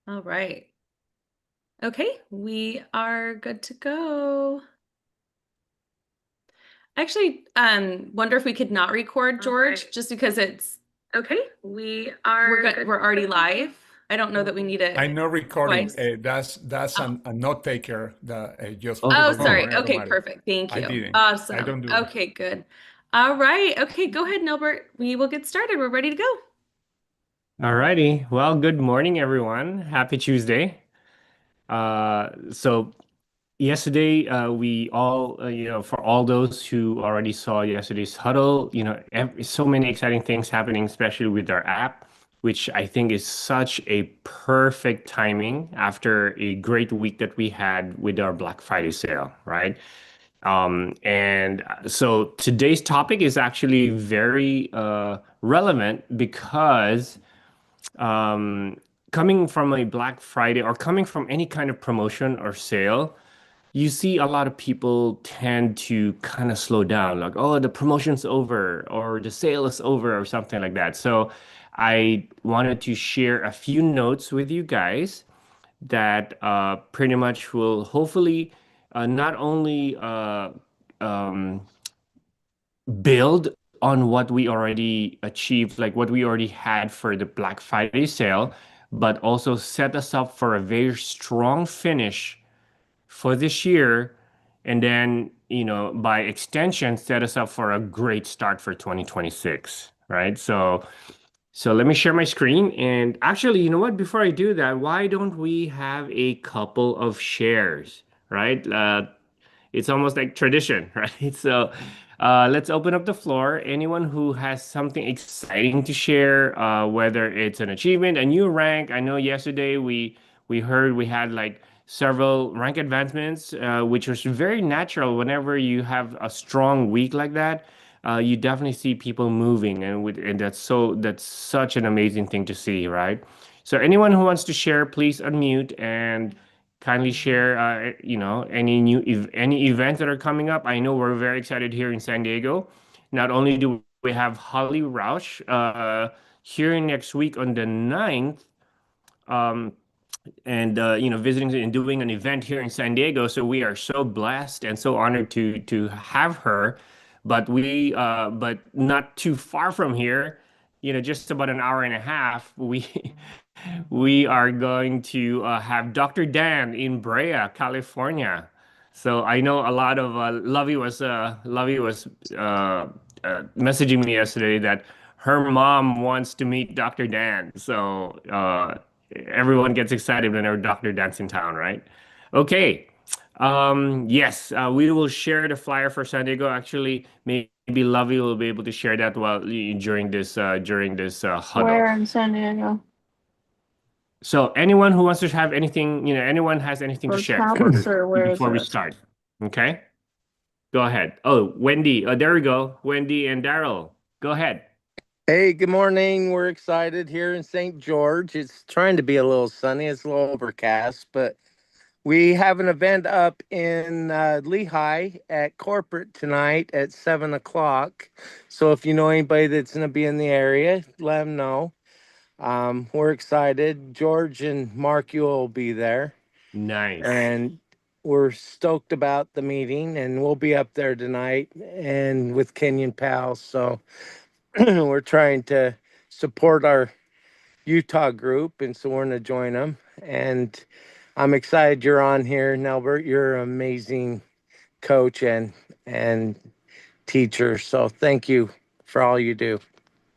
All right. Okay, we are good to go. Actually, wonder if we could not record All George, right. just because it's Okay, we we're are good. good We're to already go. live. I don't know that we need it I'm not recording. twice. That's Oh, a note taker that just Oh, oh, put me oh, sorry. on Okay, automatic. perfect. Thank I you. didn't. I Awesome. don't do that. Okay, good. All right. Okay, go ahead, Nilbert. We will get started. We're ready to go. alrighty. Well, good morning, everyone. Happy Tuesday. So yesterday, we all, for all those who already saw yesterday's huddle, so many exciting things happening, especially with our app, which I think is such a perfect timing after a great week that we had with our Black Friday sale, right? And so today's topic is actually very relevant because um, coming from a Black Friday or coming from any kind of promotion or sale, you see a lot of people tend to kind of slow down, like, oh, the promotion's over or the sale is over or something like that. So I wanted to share a few notes with you guys that pretty much will hopefully not only um, build on what we already achieved, like what we already had for the Black Friday sale, but also set us up for a very strong finish for this year. And then, by extension, set us up for a great start for 2026, right? So let me share my screen. And actually, you know what? Before I do that, why don't we have a couple of shares, right? It's almost like tradition, right? So let's open up the floor. Anyone who has something exciting to share, whether it's an achievement, a new rank. I know yesterday we heard we had like several rank advancements, which was very natural. Whenever you have a strong week like that, you definitely see people moving, and that's such an amazing thing to see, right? So anyone who wants to share, please unmute and kindly share any events that are coming up. I know we're very excited here in San Diego. Not only do we have Holly Roush here next week on the 9th, um, and visiting and doing an event here in San Diego. So we are so blessed and so honored to have her. But not too far from here, just about an hour and a half, we are going to have Dr. Dan in Brea, California. So I know a lot of Lovey was messaging me yesterday that her mom wants to meet Dr. Dan. So everyone gets excited whenever Dr. Dan's in town, right? Okay. Yes, we will share the flyer for San Diego. Actually, maybe Lovey will be able to share that while during this huddle. Where in San Diego? So anyone who wants to have anything, anyone has anything to For share campus or where is before we it? start. Okay, go ahead. Oh, Wendy. There we go. Wendy and Daryl. Go ahead. Hey, good morning. We're excited here in St. George. It's trying to be a little sunny. It's a little overcast, but we have an event up in Lehigh at corporate tonight at 7 o'clock. So if you know anybody that's going to be in the area, let them know. We're excited. George and Mark, you will be there, Nice. and we're stoked about the meeting. And we'll be up there tonight and with Kenyon Pals. So we're trying to support our Utah group, and so we're going to join them. And I'm excited you're on here, Nilbert. You're an amazing coach and teacher. So thank you for all you do.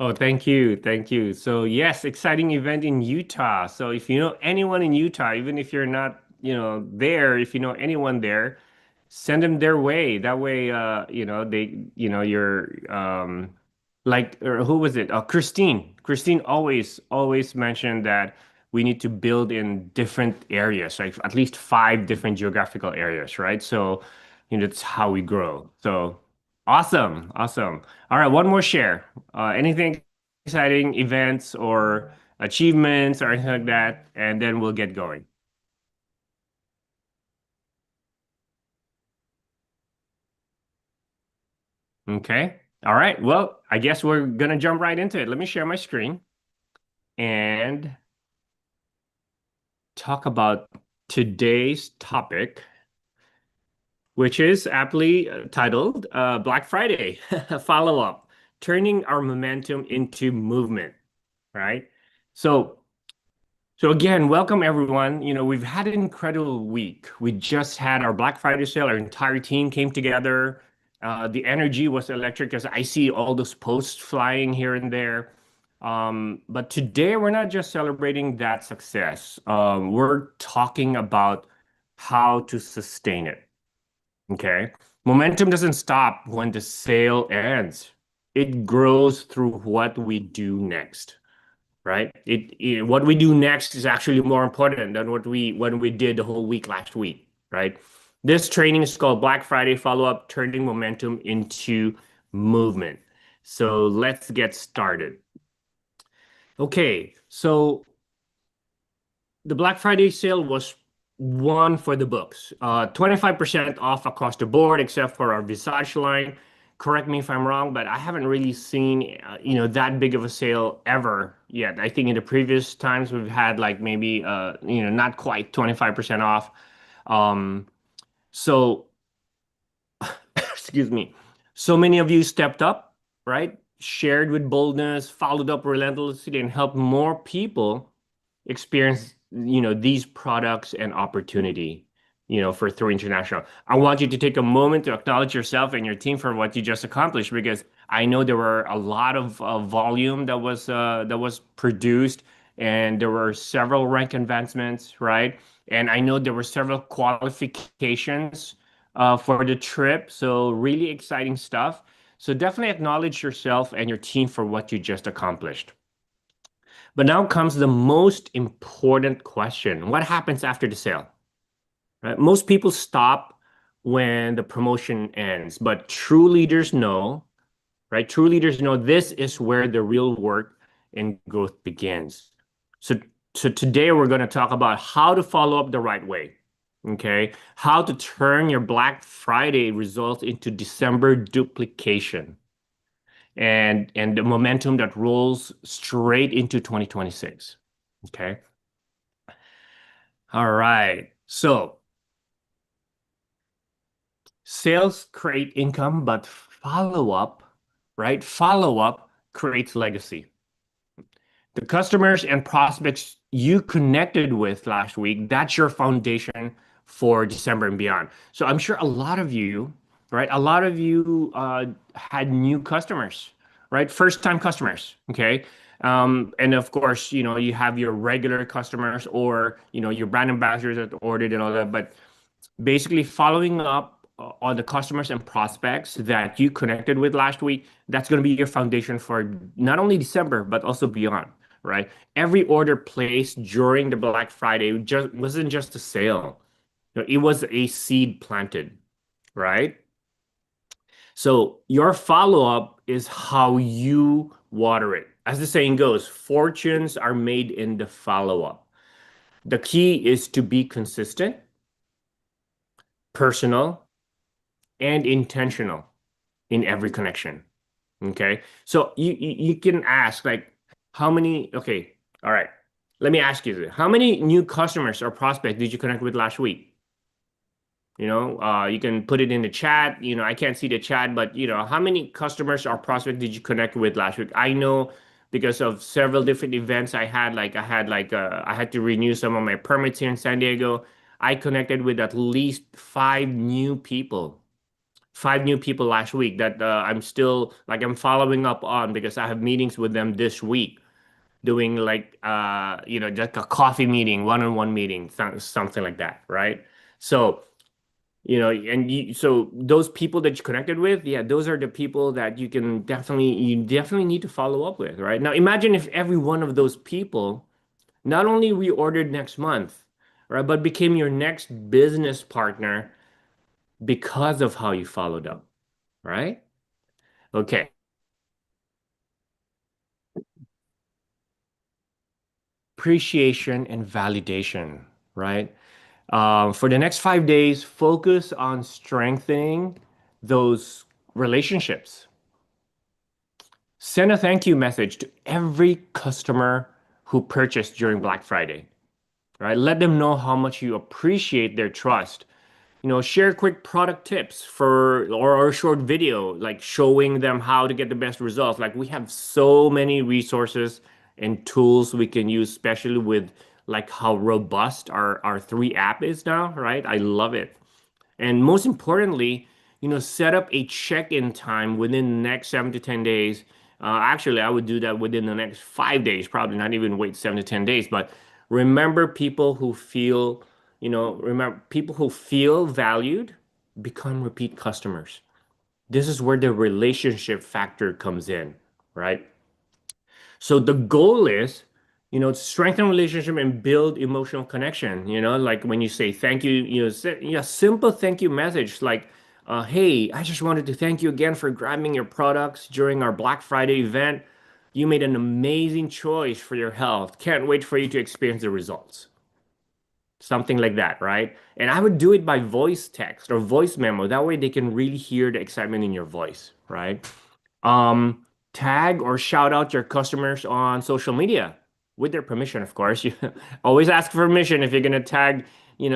Oh, thank you. Thank you. So, yes, exciting event in Utah. So, if you know anyone in Utah, even if you're not, there, if you know anyone there, send them their way. That way, you're like, or who was it? Christine. Christine always mentioned that we need to build in different areas, like at least 5 different geographical areas, right? So, that's how we grow. So, awesome. Awesome. All right, one more share. Anything exciting, events or achievements or anything like that, and then we'll get going. Okay. All right. Well, I guess we're gonna jump right into it. Let me share my screen. And talk about today's topic, which is aptly titled Black Friday follow-up, turning our momentum into movement, right? So, so again, welcome everyone. We've had an incredible week. We just had our Black Friday sale. Our entire team came together. The energy was electric because I see all those posts flying here and there. But today we're not just celebrating that success. We're talking about how to sustain it. Okay. Momentum doesn't stop when the sale ends. It grows through what we do next, right? What we do next is actually more important than when we did the whole week last week, right? This training is called Black Friday Follow-Up, turning momentum into movement. So let's get started. Okay, so the Black Friday sale was one for the books. 25% off across the board, except for our Visage line. Correct me if I'm wrong, but I haven't really seen, that big of a sale ever yet. I think in the previous times we've had like maybe, not quite 25% off. Um, so, excuse me. So many of you stepped up, right? Shared with boldness, followed up relentlessly, and helped more people experience these products and opportunity for Through International. I want you to take a moment to acknowledge yourself and your team for what you just accomplished, because I know there were a lot of volume that was produced, and there were several rank advancements, right? And I know there were several qualifications for the trip, so really exciting stuff. So definitely acknowledge yourself and your team for what you just accomplished. But now comes the most important question. What happens after the sale? Right? Most people stop when the promotion ends, but true leaders know, right? True leaders know this is where the real work and growth begins. So, so today we're going to talk about how to follow up the right way. Okay? How to turn your Black Friday results into December duplication and the momentum that rolls straight into 2026. Okay. All right. So sales create income, but follow up, right? Follow up creates legacy. The customers and prospects you connected with last week, that's your foundation for December and beyond. So I'm sure a lot of you, right? A lot of you had new customers, right? First time customers, okay? And of course, you have your regular customers or, your brand ambassadors that ordered and all that. But basically following up on the customers and prospects that you connected with last week, that's going to be your foundation for not only December, but also beyond, right? Every order placed during the Black Friday just wasn't just a sale. It was a seed planted, right? So your follow-up is how you water it. As the saying goes, fortunes are made in the follow-up. The key is to be consistent, personal, and intentional in every connection. Okay. So you can ask like how many, okay, all right. Let me ask you this. How many new customers or prospects did you connect with last week? You can put it in the chat. I can't see the chat, but how many customers or prospects did you connect with last week? I know because of several different events I had to renew some of my permits here in San Diego. I connected with at least five new people last week that I'm following up on because I have meetings with them this week, doing just a coffee meeting, one-on-one meeting, something like that, right? So, so those people that you connected with, yeah, those are the people that you definitely need to follow up with, right? Now, imagine if every one of those people not only reordered next month, right, but became your next business partner because of how you followed up, right? Okay. Appreciation and validation, right? For the next 5 days, focus on strengthening those relationships. Send a thank you message to every customer who purchased during Black Friday. right? Let them know how much you appreciate their trust. Share quick product tips or a short video, like showing them how to get the best results. Like we have so many resources and tools we can use, especially with like how robust our three app is now, right? I love it. And most importantly, set up a check-in time within the next 7 to 10 days. Actually, I would do that within the next 5 days, probably not even wait 7 to 10 days. But remember, remember people who feel valued become repeat customers. This is where the relationship factor comes in, right? So the goal is, strengthen relationship and build emotional connection. Like when you say thank you, simple thank you message like, hey, I just wanted to thank you again for grabbing your products during our Black Friday event. You made an amazing choice for your health. Can't wait for you to experience the results. Something like that, right? And I would do it by voice text or voice memo. That way they can really hear the excitement in your voice, right? Um, Tag or shout out your customers on social media with their permission, of course. You always ask for permission if you're gonna tag,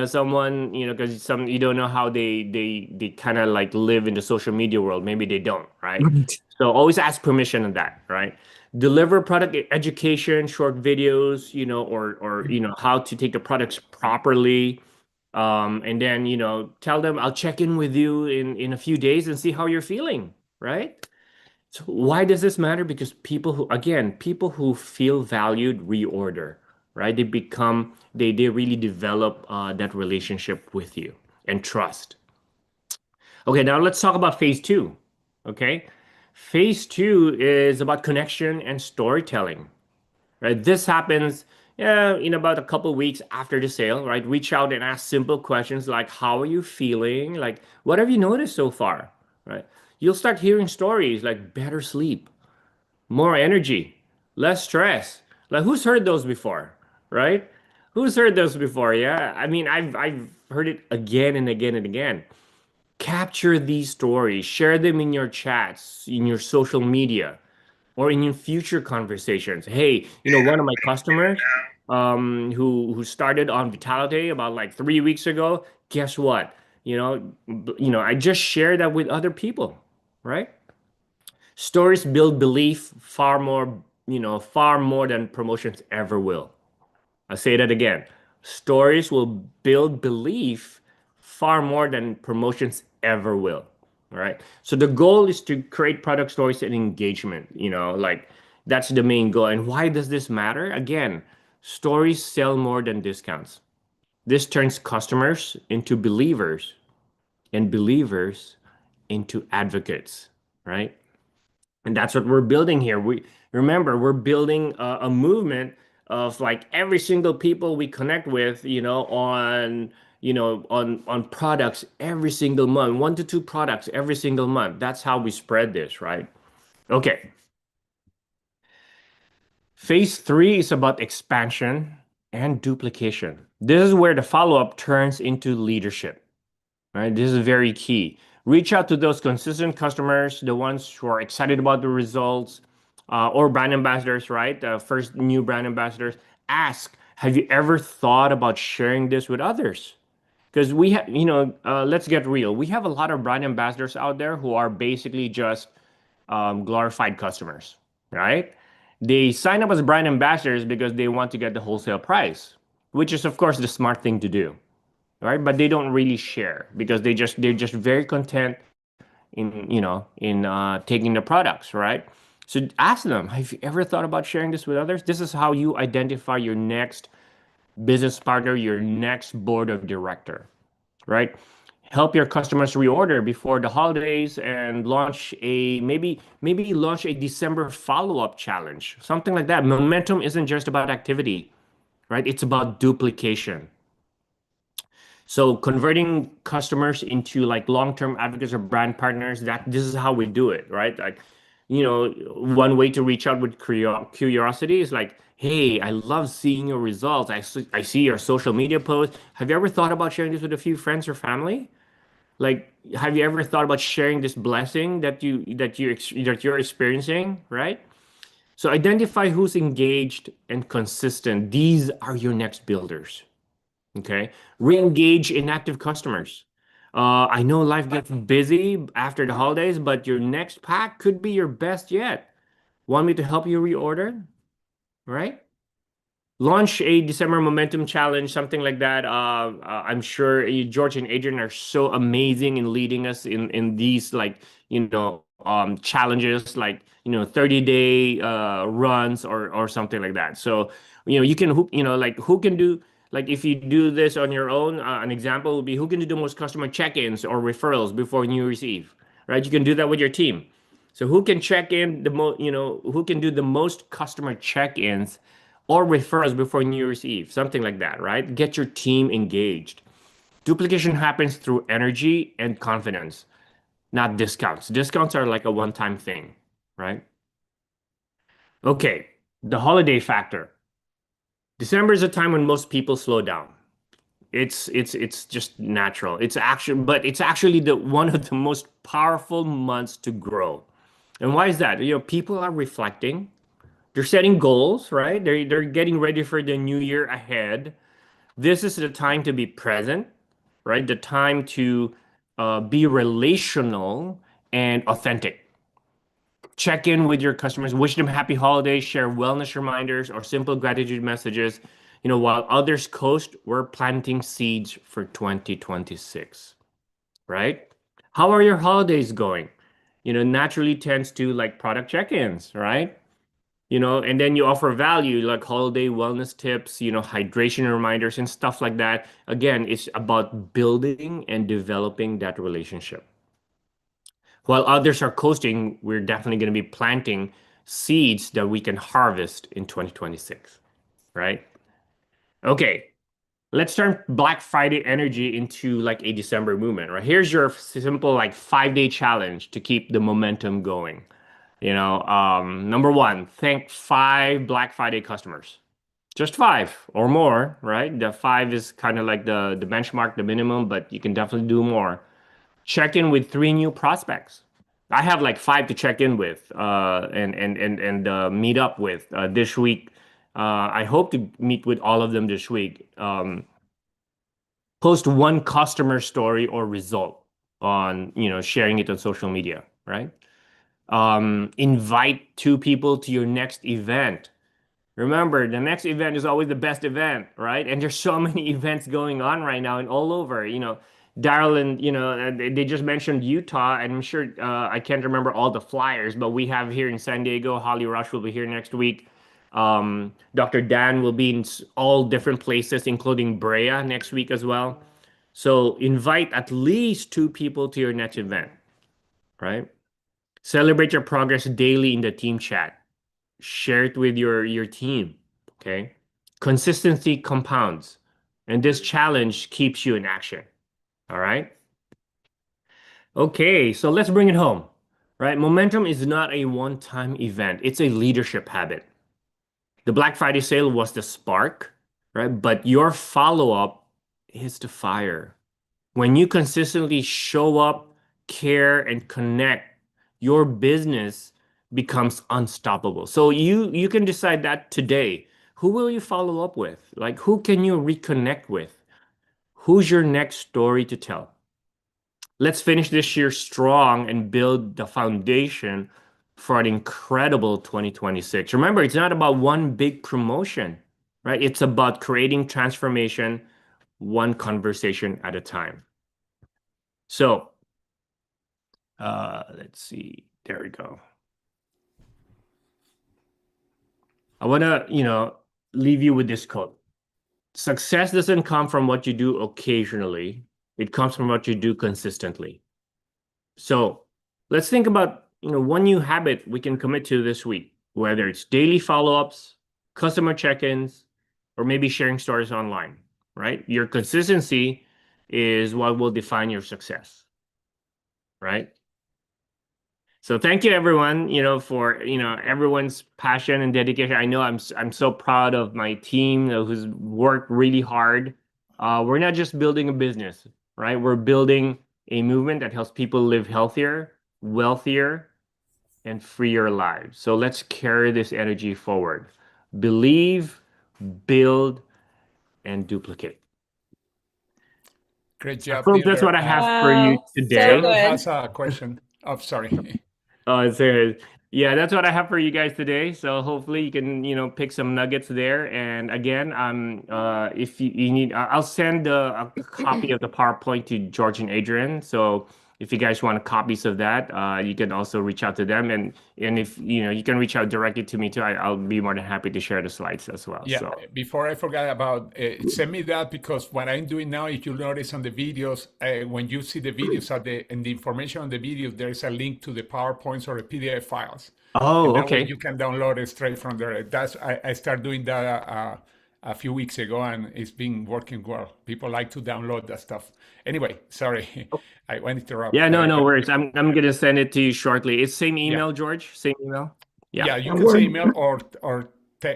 someone, because you don't know how they kind of like live in the social media world. Maybe they don't, right? Right. So always ask permission on that, right? Deliver product education, short videos, or how to take the products properly. And then, tell them I'll check in with you in a few days and see how you're feeling, right? So why does this matter? Because people who feel valued reorder, right? They really develop that relationship with you and trust. Okay, now let's talk about phase two. Okay, phase two is about connection and storytelling, right? This happens, yeah, in about a couple weeks after the sale, right? Reach out and ask simple questions like, "How are you feeling? Like, what have you noticed so far?" Right? You'll start hearing stories like better sleep, more energy, less stress. Like, who's heard those before, right? Who's heard those before? Yeah, I mean, I've heard it again and again and again. Capture these stories, share them in your chats, in your social media, or in your future conversations. Hey, one of my customers who started on Vitality about like 3 weeks ago, guess what? I just shared that with other people, right? Stories build belief far more than promotions ever will. I'll say that again. Stories will build belief far more than promotions ever will. All right. So the goal is to create product stories and engagement. Like that's the main goal. And why does this matter? Again, stories sell more than discounts. This turns customers into believers and believers into advocates, right? And that's what we're building here. We're building a movement of like every single people we connect with, on products every single month, 1 to 2 products every single month. That's how we spread this, right? Okay. Phase three is about expansion and duplication. This is where the follow-up turns into leadership. Right? This is very key. Reach out to those consistent customers, the ones who are excited about the results, or brand ambassadors, right? First new brand ambassadors. Ask, have you ever thought about sharing this with others? Because let's get real. We have a lot of brand ambassadors out there who are basically just glorified customers, right? They sign up as brand ambassadors because they want to get the wholesale price, which is, of course, the smart thing to do, right? But they don't really share because they're just very content in taking the products, right? So ask them, have you ever thought about sharing this with others? This is how you identify your next business partner, your next board of director, right? Help your customers reorder before the holidays and launch maybe launch a December follow-up challenge, something like that. Momentum isn't just about activity, right? It's about duplication. So converting customers into like long-term advocates or brand partners, that this is how we do it, right? Like, one way to reach out with curiosity is like, hey, I love seeing your results. I see your social media posts. Have you ever thought about sharing this with a few friends or family? Like, have you ever thought about sharing this blessing that you're experiencing, right? So identify who's engaged and consistent. These are your next builders. Okay. Re-engage inactive customers. I know life gets busy after the holidays, but your next pack could be your best yet. Want me to help you reorder? Right? Launch a December momentum challenge, something like that. I'm sure George and Adrian are so amazing in leading us in these like challenges, like 30-day runs or something like that. So you can like who can do like if you do this on your own. An example would be who can do the most customer check-ins or referrals before New Year's Eve, right? You can do that with your team. So who can check in the most, who can do the most customer check-ins or referrals before New Year's Eve, something like that, right? Get your team engaged. Duplication happens through energy and confidence, not discounts. Discounts are like a one-time thing, right? Okay, the holiday factor. December is a time when most people slow down. It's just natural. It's actually the one of the most powerful months to grow. And why is that? People are reflecting. They're setting goals, right? They're getting ready for the new year ahead. This is the time to be present, right? The time to be relational and authentic. Check in with your customers, wish them happy holidays, share wellness reminders or simple gratitude messages. While others coast, we're planting seeds for 2026, right? How are your holidays going? Naturally tends to like product check-ins, right? And then you offer value like holiday wellness tips, hydration reminders and stuff like that. Again, it's about building and developing that relationship. While others are coasting, we're definitely going to be planting seeds that we can harvest in 2026, right? Okay, let's turn Black Friday energy into like a December movement, right? Here's your simple like 5-day challenge to keep the momentum going. Number one, thank 5 Black Friday customers. Just 5 or more, right? The 5 is kind of like the benchmark, the minimum, but you can definitely do more. Check in with 3 new prospects. I have like 5 to check in with and meet up with this week. I hope to meet with all of them this week. Post one customer story or result on, sharing it on social media, right? Invite 2 people to your next event. Remember, the next event is always the best event, right? And there's so many events going on right now and all over. Daryl and they just mentioned Utah, and I'm sure I can't remember all the flyers, but we have here in San Diego. Holly Rush will be here next week. Dr. Dan will be in all different places, including Brea next week as well. So invite at least 2 people to your next event, right? Celebrate your progress daily in the team chat. Share it with your team. Okay. Consistency compounds, and this challenge keeps you in action. All right. Okay, so let's bring it home. Right? Momentum is not a one-time event, it's a leadership habit. The Black Friday sale was the spark, right? But your follow-up is the fire. When you consistently show up, care, and connect, your business becomes unstoppable. So you can decide that today. Who will you follow up with? Like who can you reconnect with? Who's your next story to tell? Let's finish this year strong and build the foundation for an incredible 2026. Remember, it's not about one big promotion, right? It's about creating transformation one conversation at a time. So, let's see. There we go. I want to, leave you with this quote. Success doesn't come from what you do occasionally. It comes from what you do consistently. So let's think about, one new habit we can commit to this week, whether it's daily follow-ups, customer check-ins, or maybe sharing stories online, right? Your consistency is what will define your success, right? So thank you everyone, for, everyone's passion and dedication. I know I'm so proud of my team who's worked really hard. We're not just building a business, right? We're building a movement that helps people live healthier, wealthier, and freer lives. So let's carry this energy forward. Believe, build, and duplicate. Great So job, folks, that's what Nilbert. I have for you Wow, so today. Charlotte good. has a question. Oh, sorry. So yeah, that's what I have for you guys today. So hopefully you can, pick some nuggets there. And again, if you need, I'll send a copy of the PowerPoint to George and Adrian. So if you guys want copies of that, you can also reach out to them. And if, you can reach out directly to me too. I'll be more than happy to share the slides as well. Yeah, So, before I forget about send me that, because what I'm doing now, if you notice on the videos, when you see the videos and the information on the videos, there's a link to the PowerPoints or the PDF files, and oh, that way okay. you can download it straight from there. I started doing that a few weeks ago, and it's been working well. People like to download that stuff. Anyway, sorry, I went interrupt. Yeah, no worries. I'm gonna send it to you shortly. It's same Yeah, email, George? Same email? Yeah. yeah, you And can say we're email or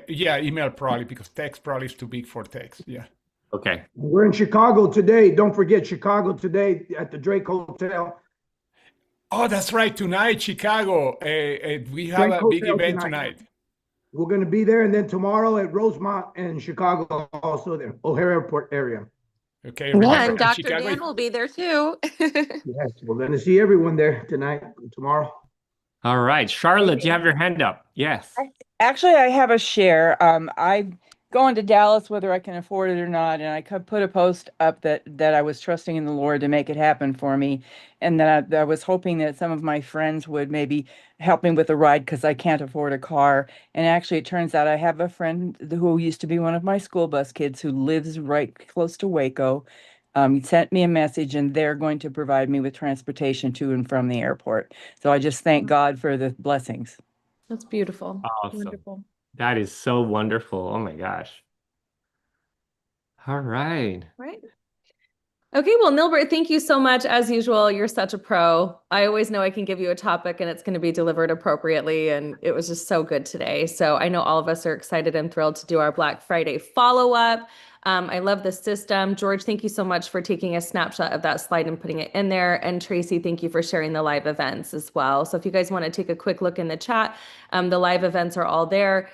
yeah, email probably, because text probably is too big for text. Yeah. Okay. we're in Chicago today. Don't forget Chicago today at the Drake Hotel. Oh, that's right. Tonight, Chicago. We have Drake a big Hotel event tonight. tonight. We're going to be there, and then tomorrow at Rosemont and Chicago, also there, O'Hare Airport area. Okay, Yeah, remember, and and Dr. Chicago Dan is, will be there too. Yes, we're going to see everyone there tonight, and tomorrow. All right. Charlotte, you have your hand up. Yes. Actually, I have a share. I'm going to Dallas, whether I can afford it or not, and I could put a post up that I was trusting in the Lord to make it happen for me, and that I was hoping that some of my friends would maybe help me with a ride because I can't afford a car. And actually, it turns out I have a friend who used to be one of my school bus kids who lives right close to Waco. He sent me a message, and they're going to provide me with transportation to and from the airport. So I just thank God for the blessings. That's beautiful. Awesome. Wonderful. That is so wonderful. Oh my gosh. All right. Right. Okay, well, Nilbert, thank you so much. As usual, you're such a pro. I always know I can give you a topic and it's going to be delivered appropriately. And it was just so good today. So I know all of us are excited and thrilled to do our Black Friday follow-up. I love the system. George, thank you so much for taking a snapshot of that slide and putting it in there. And Tracy, thank you for sharing the live events as well. So if you guys want to take a quick look in the chat, the live events are all there.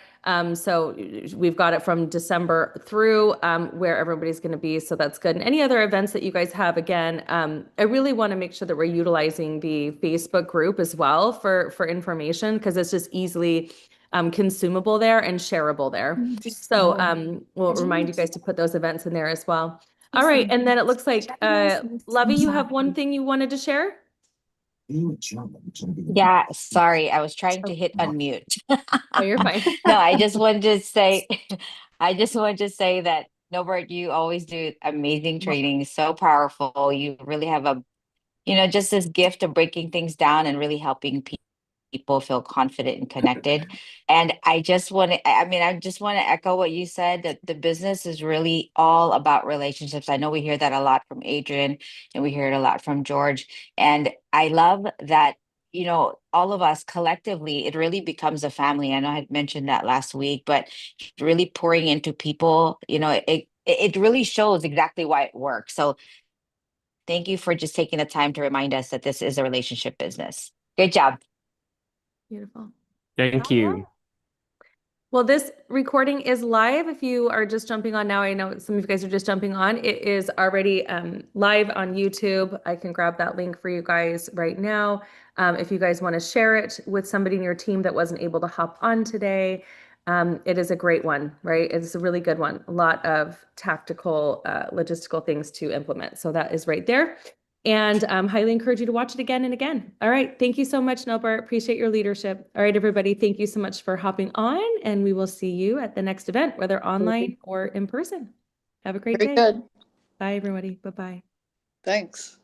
So we've got it from December through where everybody's going to be. So that's good. And any other events that you guys have, again, I really want to make sure that we're utilizing the Facebook group as well for information, because it's just easily consumable there and shareable there. So we'll remind you guys to put those events in there as well. All right. And then it looks like, Lovey, you have one thing you wanted to share? Yeah, sorry, I was trying to hit unmute. Oh, you're fine. No, I just wanted to say, I just wanted to say that Nilbert, you always do amazing training, so powerful. You really have just this gift of breaking things down and really helping people feel confident and connected. And I just want to, I just want to echo what you said, that the business is really all about relationships. I know we hear that a lot from Adrian and we hear it a lot from George. And I love that, all of us collectively, it really becomes a family. I know I had mentioned that last week, but really pouring into people, it really shows exactly why it works. So thank you for just taking the time to remind us that this is a relationship business. Good job. Beautiful. Thank you. Well, this recording is live. If you are just jumping on now, I know some of you guys are just jumping on. It is already live on YouTube. I can grab that link for you guys right now. If you guys want to share it with somebody in your team that wasn't able to hop on today, it is a great one, right? It's a really good one. A lot of tactical, logistical things to implement. So that is right there. And highly encourage you to watch it again and again. All right. Thank you so much, Nilbert. Appreciate your leadership. All right, everybody. Thank you so much for hopping on, and we will see you at the next event, whether online or in person. Have a great Very day. good. Bye, everybody. Bye-bye. Thanks.